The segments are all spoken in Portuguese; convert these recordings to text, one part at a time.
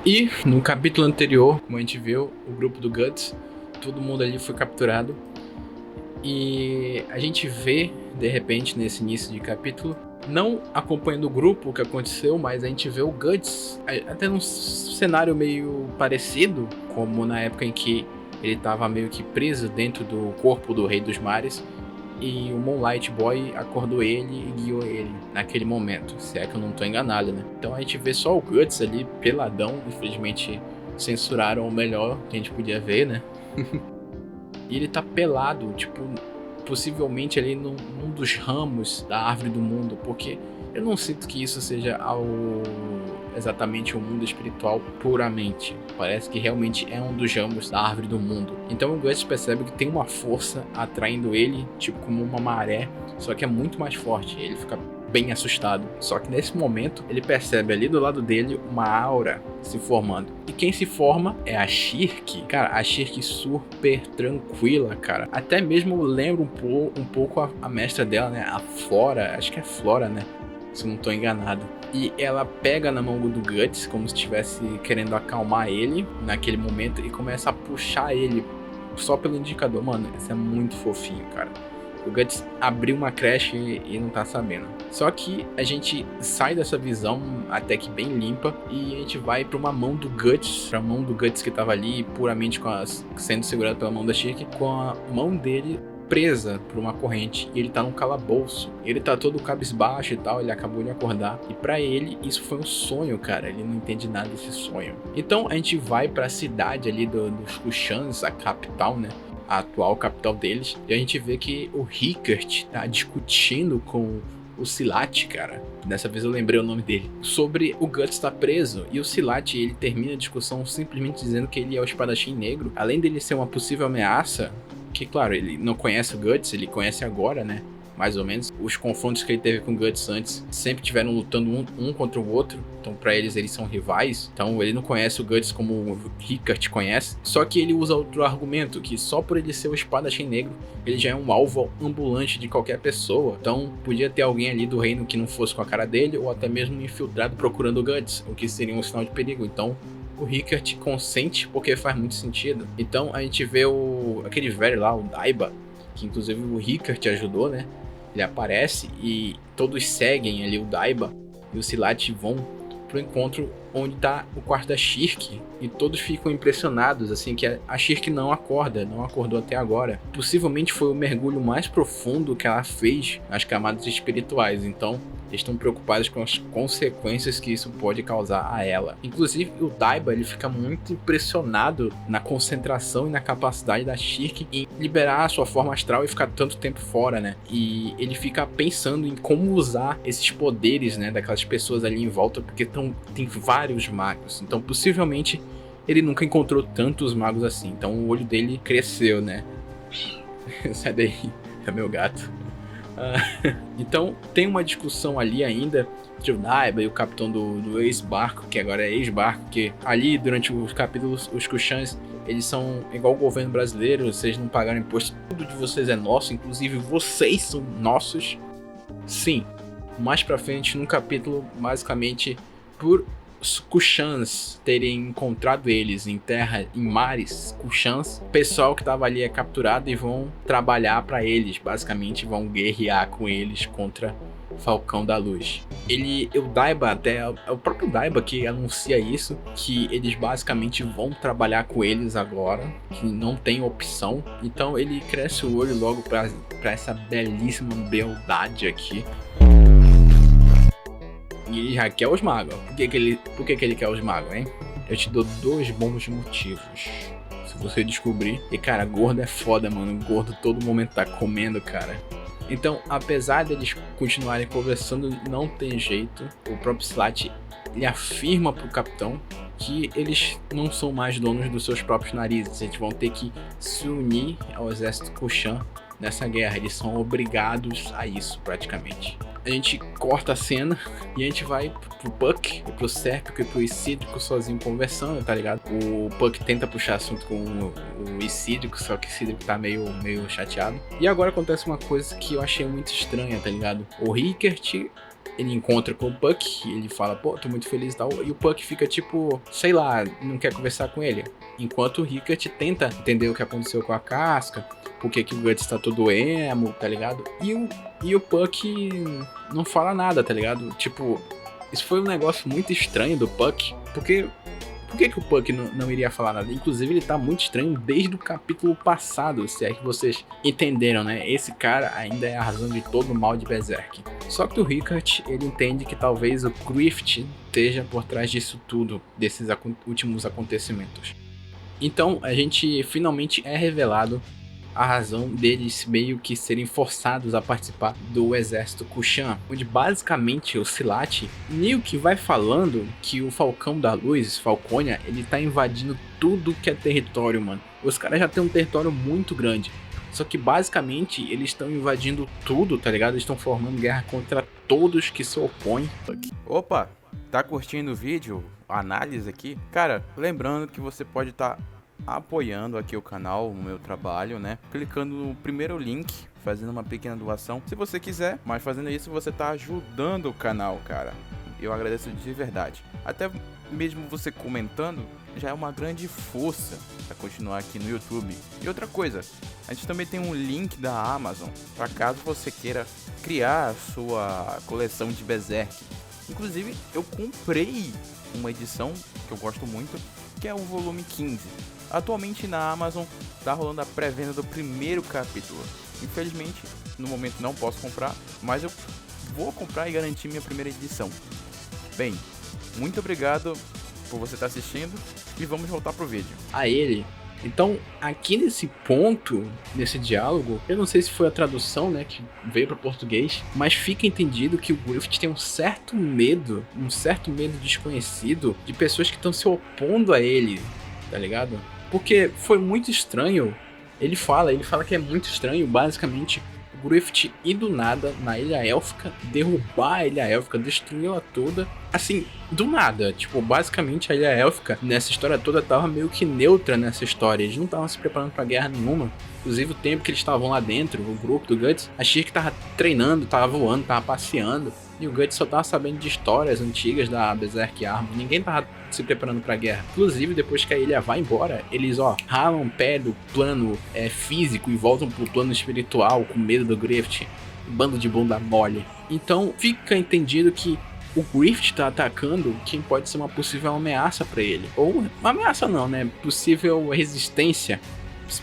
E no capítulo anterior, como a gente viu, o grupo do Guts, todo mundo ali foi capturado. E a gente vê, de repente, nesse início de capítulo, não acompanhando o grupo o que aconteceu, mas a gente vê o Guts até num cenário meio parecido, como na época em que ele estava meio que preso dentro do corpo do Rei dos Mares. E o Moonlight Boy acordou ele e guiou ele naquele momento, se é que eu não tô enganado, né? Então a gente vê só o Guts ali, peladão. Infelizmente censuraram o melhor que a gente podia ver, né? E ele tá pelado, tipo, possivelmente ali num dos ramos da árvore do mundo, porque eu não sinto que isso seja exatamente o mundo espiritual puramente. Parece que realmente é um dos ramos da árvore do mundo. Então o Guts percebe que tem uma força atraindo ele, tipo como uma maré, só que é muito mais forte. Ele fica bem assustado. Só que nesse momento ele percebe ali do lado dele uma aura se formando. E quem se forma é a Shirk. Cara, a Shirk super tranquila, cara. Até mesmo lembra um pouco a mestra dela, né? A Flora, acho que é Flora, né? Se eu não tô enganado. E ela pega na mão do Guts, como se estivesse querendo acalmar ele naquele momento, e começa a puxar ele só pelo indicador. Mano, isso é muito fofinho, cara. O Guts abriu uma creche e não tá sabendo. Só que a gente sai dessa visão até que bem limpa e a gente vai pra uma mão do Guts, pra mão do Guts que tava ali puramente sendo segurado pela mão da Shirk, com a mão dele presa por uma corrente, e ele tá num calabouço. Ele tá todo cabisbaixo e tal, ele acabou de acordar, e pra ele isso foi um sonho, cara. Ele não entende nada desse sonho. Então a gente vai pra cidade ali dos Kushans, a capital, né? A atual capital deles, e a gente vê que o Rickert tá discutindo com o Silat, cara. Dessa vez eu lembrei o nome dele. Sobre o Guts estar preso. E o Silat, ele termina a discussão simplesmente dizendo que ele é o espadachim negro. Além dele ser uma possível ameaça, que claro, ele não conhece o Guts, ele conhece agora, né? Mais ou menos. Os confrontos que ele teve com o Guts antes sempre tiveram lutando um contra o outro. Então pra eles são rivais. Então ele não conhece o Guts como o Rickert conhece. Só que ele usa outro argumento, que só por ele ser o espadachim negro, ele já é um alvo ambulante de qualquer pessoa. Então podia ter alguém ali do reino que não fosse com a cara dele, ou até mesmo um infiltrado procurando o Guts, o que seria um sinal de perigo. Então o Rickert consente porque faz muito sentido. Então a gente vê aquele velho lá, o Daiba, que inclusive o Rickert ajudou, né? Ele aparece e todos seguem ali o Daiba e o Silat vão pro encontro onde tá o quarto da Shirk, e todos ficam impressionados, assim, que a Shirk não acordou até agora. Possivelmente foi o mergulho mais profundo que ela fez nas camadas espirituais, então eles estão preocupados com as consequências que isso pode causar a ela. Inclusive, o Daiba, ele fica muito impressionado na concentração e na capacidade da Shirk em liberar a sua forma astral e ficar tanto tempo fora, né? E ele fica pensando em como usar esses poderes, né, daquelas pessoas ali em volta, porque tem vários magos. Então, possivelmente, ele nunca encontrou tantos magos assim. Então, o olho dele cresceu, né? Sai daí, é meu gato. Então tem uma discussão ali ainda entre o Daiba e o capitão do ex-barco, que agora é ex-barco, que ali durante os capítulos os Kushans, eles são igual o governo brasileiro, vocês não pagaram imposto, tudo de vocês é nosso, inclusive vocês são nossos. Sim, mais pra frente no capítulo, basicamente por os Kushans terem encontrado eles em terra, em mares Kushans, o pessoal que tava ali é capturado e vão trabalhar para eles, basicamente vão guerrear com eles contra Falcão da Luz. O Daiba, até é o próprio Daiba que anuncia isso, que eles basicamente vão trabalhar com eles agora, que não tem opção. Então ele cresce o olho logo para essa belíssima beldade aqui. E ele já quer os magos. Por que ele quer os magos, hein? Eu te dou 2 bons motivos. Se você descobrir. E cara, gordo é foda, mano. Gordo todo momento tá comendo, cara. Então, apesar deles continuarem conversando, não tem jeito. O próprio Silat, ele afirma pro capitão que eles não são mais donos dos seus próprios narizes. Eles vão ter que se unir ao exército Kushan nessa guerra. Eles são obrigados a isso, praticamente. A gente corta a cena e a gente vai pro Puck, pro Sérpico e pro Isídrico sozinho conversando, tá ligado? O Puck tenta puxar assunto com o Isídrico, só que o Isídrico tá meio chateado. E agora acontece uma coisa que eu achei muito estranha, tá ligado? O Rickert ele encontra com o Puck, ele fala, pô, tô muito feliz e tal, e o Puck fica tipo, sei lá, não quer conversar com ele. Enquanto o Rickert tenta entender o que aconteceu com a Casca, por que o Guts tá todo emo, tá ligado? E o Puck não fala nada, tá ligado? Tipo, isso foi um negócio muito estranho do Puck, porque por que o Puck não iria falar nada? Inclusive, ele tá muito estranho desde o capítulo passado, se é que vocês entenderam, né? Esse cara ainda é a razão de todo o mal de Berserk. Só que o Rickert, ele entende que talvez o Griffith esteja por trás disso tudo, desses últimos acontecimentos. Então, a gente finalmente é revelado a razão deles meio que serem forçados a participar do exército Kushan, onde basicamente o Silat meio que vai falando que o Falcão da Luz, Falconia, ele tá invadindo tudo que é território, mano. Os caras já têm um território muito grande, só que basicamente eles estão invadindo tudo, tá ligado? Eles estão formando guerra contra todos que se opõem. Opa, tá curtindo o vídeo? A análise aqui? Cara, lembrando que você pode estar apoiando aqui o canal, o meu trabalho, né? Clicando no primeiro link, fazendo uma pequena doação, se você quiser, mas fazendo isso você tá ajudando o canal, cara. Eu agradeço de verdade. Até mesmo você comentando já é uma grande força para continuar aqui no YouTube. E outra coisa, a gente também tem um link da Amazon para caso você queira criar a sua coleção de Berserk. Inclusive, eu comprei uma edição que eu gosto muito, que é o volume 15. Atualmente na Amazon tá rolando a pré-venda do primeiro capítulo. Infelizmente, no momento não posso comprar, mas eu vou comprar e garantir minha primeira edição. Bem, muito obrigado por você estar assistindo e vamos voltar pro vídeo. A ele. Então, aqui nesse ponto, nesse diálogo, eu não sei se foi a tradução, né, que veio para português, mas fica entendido que o Griffith tem um certo medo desconhecido de pessoas que estão se opondo a ele, tá ligado? Porque foi muito estranho, ele fala que é muito estranho, basicamente, o Griffith ir do nada na Ilha Élfica, derrubar a Ilha Élfica, destruí-la toda, assim, do nada. Tipo, basicamente a Ilha Élfica, nessa história toda, tava meio que neutra nessa história, eles não estavam se preparando pra guerra nenhuma. Inclusive o tempo que eles estavam lá dentro, o grupo do Guts, a Shirk tava treinando, tava voando, tava passeando, e o Guts só tava sabendo de histórias antigas da Berserk Armor, ninguém tava se preparando pra guerra. Inclusive, depois que a ilha vai embora, eles, ralam o pé do plano físico e voltam pro plano espiritual com medo do Griffith. Bando de bunda mole. Então, fica entendido que o Griffith tá atacando quem pode ser uma possível ameaça pra ele. Ou, uma ameaça não, né? Possível resistência.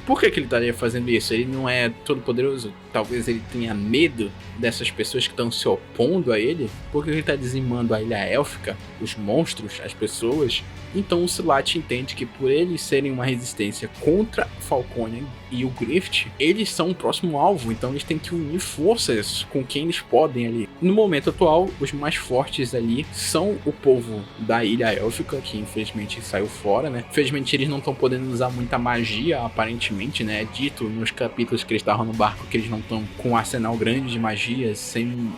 Por que ele estaria fazendo isso? Ele não é todo poderoso? Talvez ele tenha medo dessas pessoas que estão se opondo a ele? Porque ele está dizimando a Ilha Élfica, os monstros, as pessoas? Então o Silat entende que por eles serem uma resistência contra Falconia e o Griffith, eles são o próximo alvo, então eles têm que unir forças com quem eles podem ali. No momento atual, os mais fortes ali são o povo da Ilha Élfica, que infelizmente saiu fora, né? Infelizmente eles não estão podendo usar muita magia, aparentemente, né? É dito nos capítulos que eles estavam no barco que eles não estão com um arsenal grande de magias, sem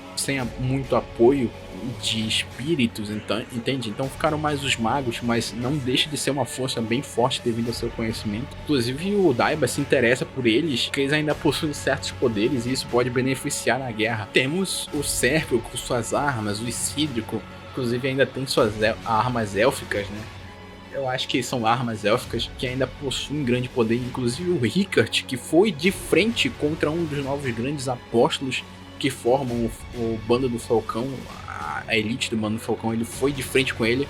muito apoio de espíritos, então, entende? Então ficaram mais os magos, mas não deixa de ser uma força bem forte devido ao seu conhecimento. Inclusive o Daiba se interessa por eles, porque eles ainda possuem certos poderes e isso pode beneficiar na guerra. Temos o Sérpio com suas armas, o Isídrico, inclusive ainda tem suas armas élficas, né? Eu acho que são armas élficas que ainda possuem grande poder, inclusive o Rickert, que foi de frente contra um dos novos grandes apóstolos que formam o bando do Falcão, a elite do bando do Falcão, ele foi de frente com ele.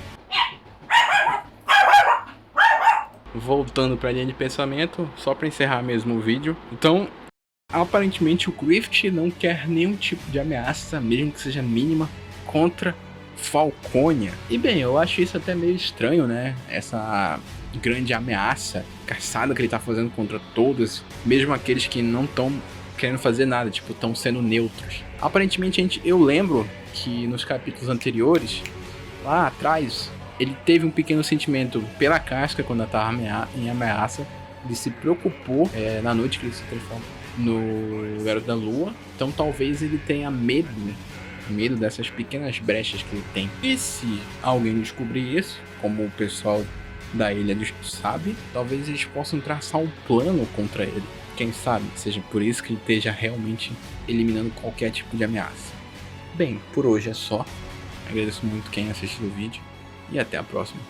Voltando para a linha de pensamento, só para encerrar mesmo o vídeo. Então, aparentemente o Griffith não quer nenhum tipo de ameaça, mesmo que seja mínima, contra Falconia. E bem, eu acho isso até meio estranho, né? Essa grande ameaça, caçada que ele tá fazendo contra todos, mesmo aqueles que não estão querendo fazer nada, tipo, estão sendo neutros. Aparentemente, eu lembro que nos capítulos anteriores, lá atrás, ele teve um pequeno sentimento pela Casca quando ela estava em ameaça. Ele se preocupou na noite que ele se transforma no Garoto da Lua. Então talvez ele tenha medo dessas pequenas brechas que ele tem. E se alguém descobrir isso, como o pessoal da ilha sabe, talvez eles possam traçar um plano contra ele. Quem sabe seja por isso que ele esteja realmente eliminando qualquer tipo de ameaça. Bem, por hoje é só. Agradeço muito quem assistiu o vídeo e até a próxima.